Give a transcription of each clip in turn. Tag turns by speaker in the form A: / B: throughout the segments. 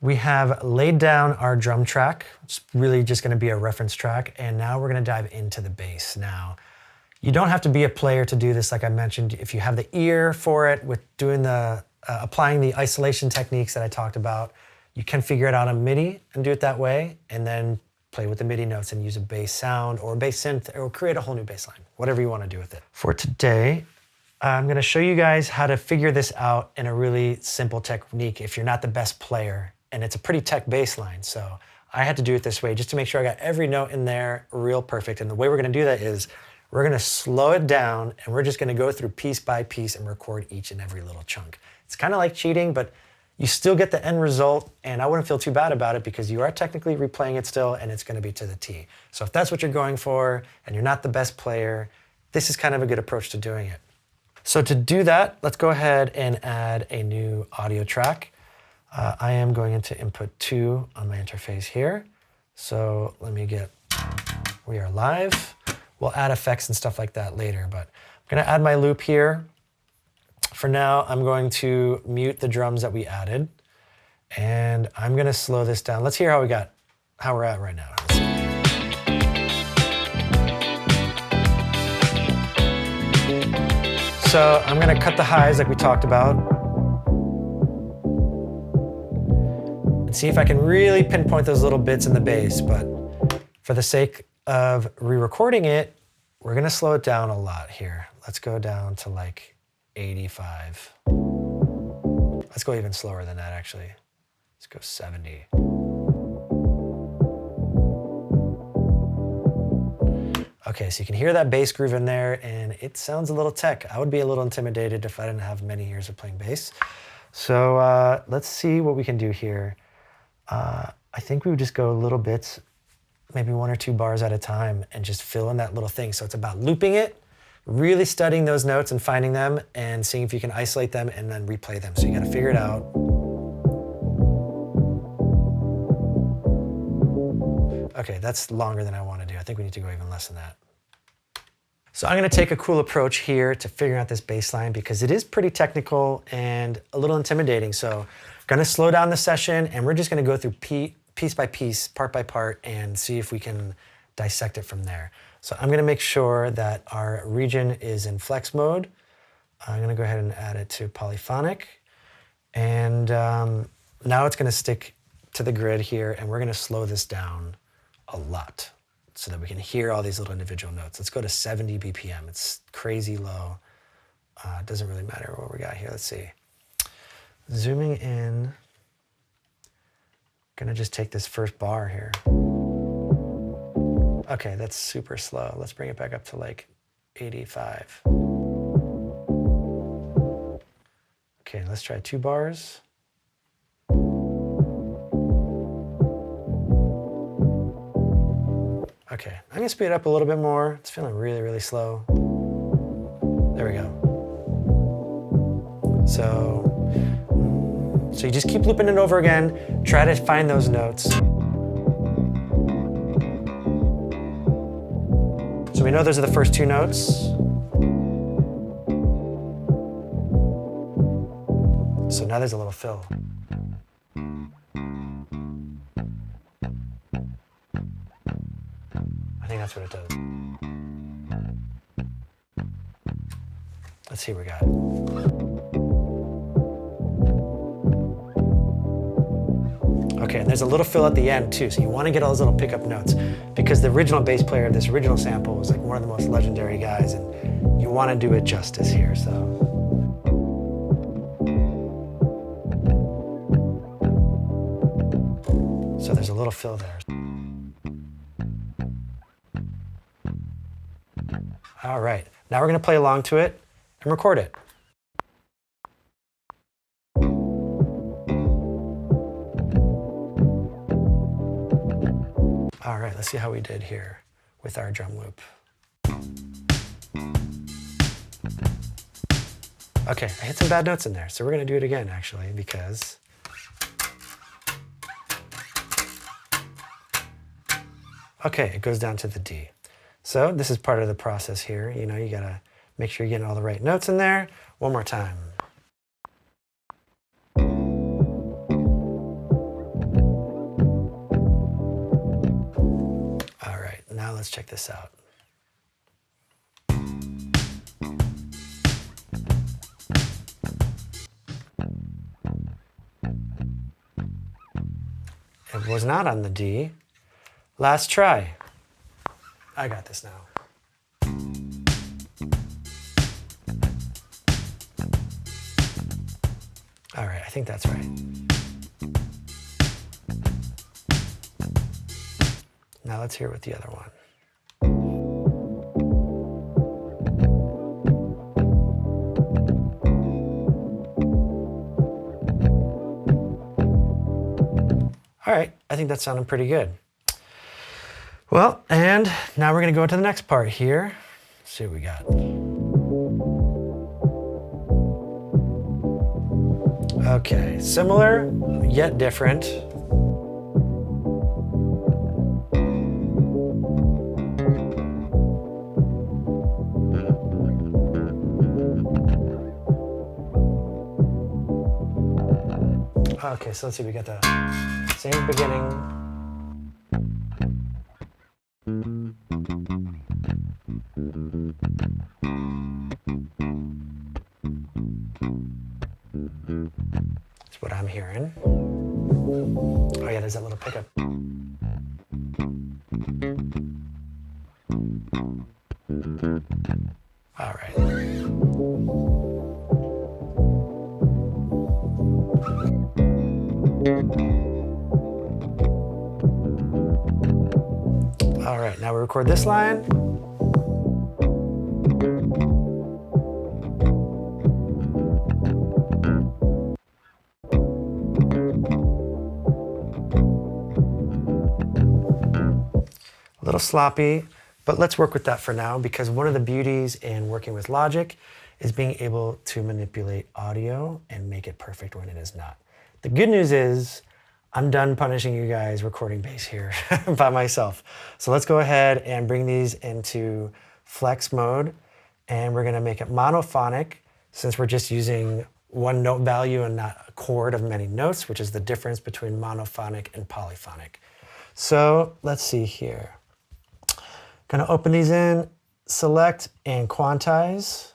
A: We have laid down our drum track. It's really just gonna be a reference track. And now we're gonna dive into the bass. Now, you don't have to be a player to do this, like I mentioned. If you have the ear for it with doing the, applying the isolation techniques that I talked about, you can figure it out on MIDI and do it that way, and then play with the MIDI notes and use a bass sound or a bass synth or create a whole new bass line, whatever you wanna do with it. For today, I'm gonna show you guys how to figure this out in a really simple technique if you're not the best player, and it's a pretty tech bass line. So I had to do it this way just to make sure I got every note in there real perfect. And the way we're gonna do that is we're gonna slow it down and we're just gonna go through piece by piece and record each and every little chunk. It's kind of like cheating, but you still get the end result, and I wouldn't feel too bad about it because you are technically replaying it still, and it's gonna be to the T. So if that's what you're going for and you're not the best player, this is kind of a good approach to doing it. So to do that, let's go ahead and add a new audio track. I am going into input 2 on my interface here. So let me get, we are live. We'll add effects and stuff like that later, but I'm gonna add my loop here. For now, I'm going to mute the drums that we added, and I'm gonna slow this down. Let's hear how we're at right now. So I'm gonna cut the highs like we talked about, and see if I can really pinpoint those little bits in the bass, but for the sake of re-recording it, we're gonna slow it down a lot here. Let's go down to like 85. Let's go even slower than that, actually. Let's go 70. Okay, so you can hear that bass groove in there, and it sounds a little tech. I would be a little intimidated if I didn't have many years of playing bass. So let's see what we can do here. I think we would just go little bits, maybe 1 or 2 bars at a time, and just fill in that little thing. So it's about looping it, really studying those notes and finding them and seeing if you can isolate them and then replay them. So you gotta figure it out. Okay, that's longer than I wanna do. I think we need to go even less than that. So I'm gonna take a cool approach here to figuring out this bass line because it is pretty technical and a little intimidating. So I'm gonna slow down the session and we're just gonna go through piece by piece, part by part, and see if we can dissect it from there. So I'm gonna make sure that our region is in flex mode. I'm gonna go ahead and add it to polyphonic. And now it's gonna stick to the grid here, and we're gonna slow this down a lot so that we can hear all these little individual notes. Let's go to 70 BPM. It's crazy low. It doesn't really matter what we got here. Let's see. Zooming in, gonna just take this first bar here. Okay, that's super slow. Let's bring it back up to like 85. Okay, let's try 2 bars. Okay, I'm gonna speed it up a little bit more. It's feeling really, really slow. There we go. So you just keep looping it over again. Try to find those notes. So we know those are the first 2 notes. So now there's a little fill. I think that's what it does. Let's see what we got. Okay, and there's a little fill at the end too, so you want to get all those little pickup notes because the original bass player of this original sample was like one of the most legendary guys, and you want to do it justice here, so. So there's a little fill there. All right, now we're gonna play along to it and record it. All right, let's see how we did here with our drum loop. Okay, I hit some bad notes in there, so we're gonna do it again actually because okay, it goes down to the D. So this is part of the process here. You know, you gotta make sure you're getting all the right notes in there. One more time. Let's check this out. It was not on the D. Last try. I got this now. All right, I think that's right. Now let's hear it with the other one. All right, I think that sounded pretty good. Well, and now we're gonna go to the next part here. Let's see what we got. Okay, similar yet different. Okay, so let's see, we got the same beginning. That's what I'm hearing. Oh yeah, there's that little pickup. All right. All right, now we record this line. A little sloppy, but let's work with that for now, because one of the beauties in working with Logic is being able to manipulate audio and make it perfect when it is not. The good news is I'm done punishing you guys recording bass here by myself. So let's go ahead and bring these into flex mode, and we're gonna make it monophonic since we're just using one note value and not a chord of many notes, which is the difference between monophonic and polyphonic. So let's see here. Gonna open these in, select and quantize.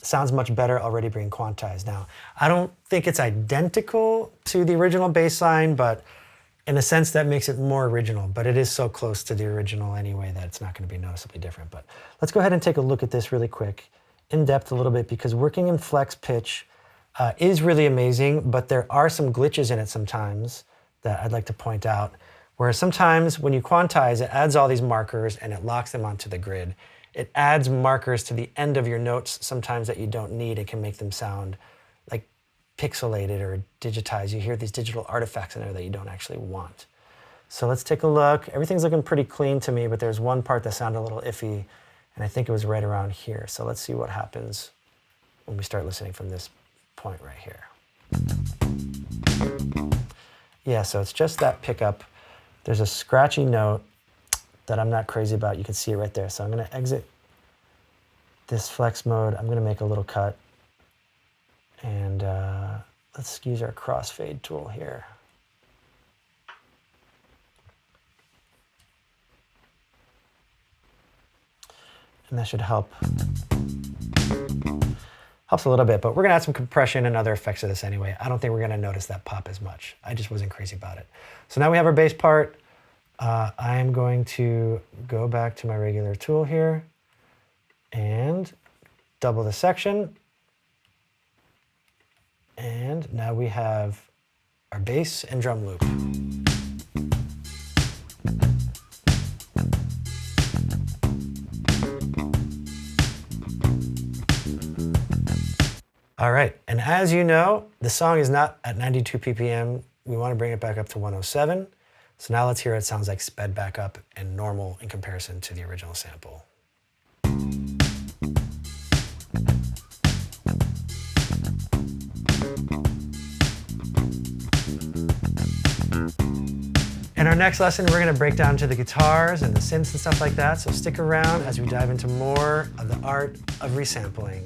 A: Sounds much better already being quantized. Now, I don't think it's identical to the original bass line, but in a sense that makes it more original, but it is so close to the original anyway that it's not gonna be noticeably different. But let's go ahead and take a look at this really quick, in depth a little bit, because working in flex pitch is really amazing, but there are some glitches in it sometimes that I'd like to point out, where sometimes when you quantize, it adds all these markers and it locks them onto the grid. It adds markers to the end of your notes sometimes that you don't need. It can make them sound like pixelated or digitized. You hear these digital artifacts in there that you don't actually want. So let's take a look. Everything's looking pretty clean to me, but there's one part that sounded a little iffy, and I think it was right around here. So let's see what happens when we start listening from this point right here. Yeah, so it's just that pickup. There's a scratchy note that I'm not crazy about. You can see it right there. So I'm gonna exit this flex mode. I'm gonna make a little cut. And let's use our crossfade tool here. And that should help. Helps a little bit, but we're gonna add some compression and other effects to this anyway. I don't think we're gonna notice that pop as much. I just wasn't crazy about it. So now we have our bass part. I am going to go back to my regular tool here and double the section. And now we have our bass and drum loop. All right, and as you know, the song is not at 92 ppm. We want to bring it back up to 107. So now let's hear it sounds like sped back up and normal in comparison to the original sample. In our next lesson, we're gonna break down to the guitars and the synths and stuff like that, so stick around as we dive into more of the art of resampling.